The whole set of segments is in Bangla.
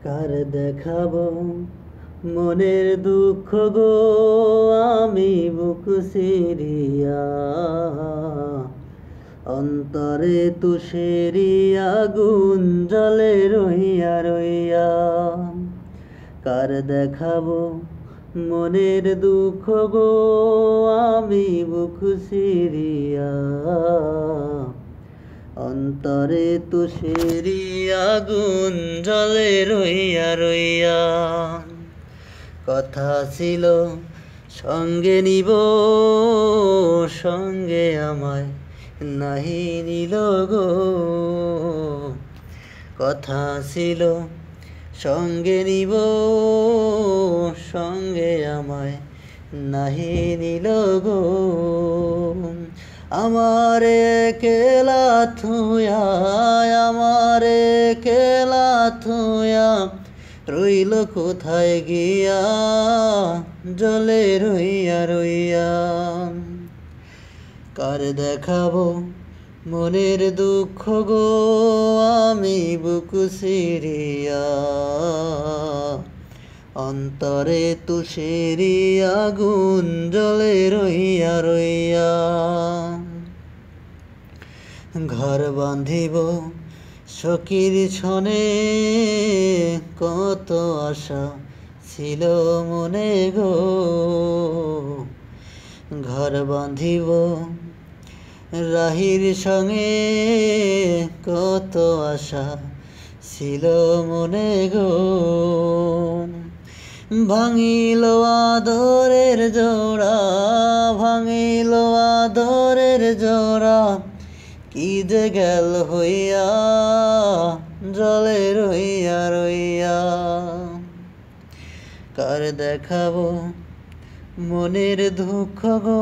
কার দেখাবো মনের দুঃখ গো আমি বুক সিরিয়া অন্তরে তুষেরি আগুন জ্বলে রইয়া রইয়া। কার দেখাবো মনের দুঃখ গো আমি বুক সিরিয়া অন্তরে তুষেরি আগুন জ্বলে রইয়া রইয়া। কথা ছিল সঙ্গে নিব সঙ্গে আমায় নাহি নিল গো। কথা ছিল সঙ্গে নিব সঙ্গে আমায় নাহি নিল গো। আমারে কেলা থুয়া আমারে কেলা থুয়া রইল কোথায় গিয়া জলে রইয়া রইয়া। কার দেখাবো মনের দুঃখ গো আমি বুক সিরিয়া অন্তরে তুষেরি আগুন জ্বলে রইয়া রইয়া। ঘর বাঁধিব সখীর ছনে কত আশা ছিল মনে গো। ঘর বাঁধিব রাহির সঙ্গে কত আশা ছিল মনে গো। ভাঙিল আদরের জোড়া ভাঙিল আদরের জোড়া কি যে গেল হইয়া জলে রইয়া রইয়া। কার দেখাবো মনের দুঃখ গো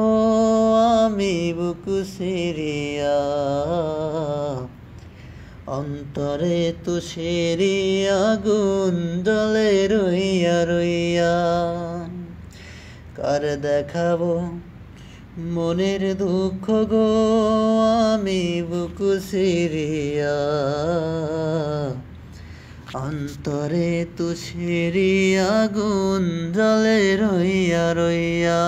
আমি বুক সিরিয়া অন্তরে তুষেরি আগুন জ্বলে রইয়া রইয়া। কার দেখাবো মনের দুঃখ গো আমি বুক সিরিয়া অন্তরে তুষেরি আগুন জ্বলে রইয়া রইয়া।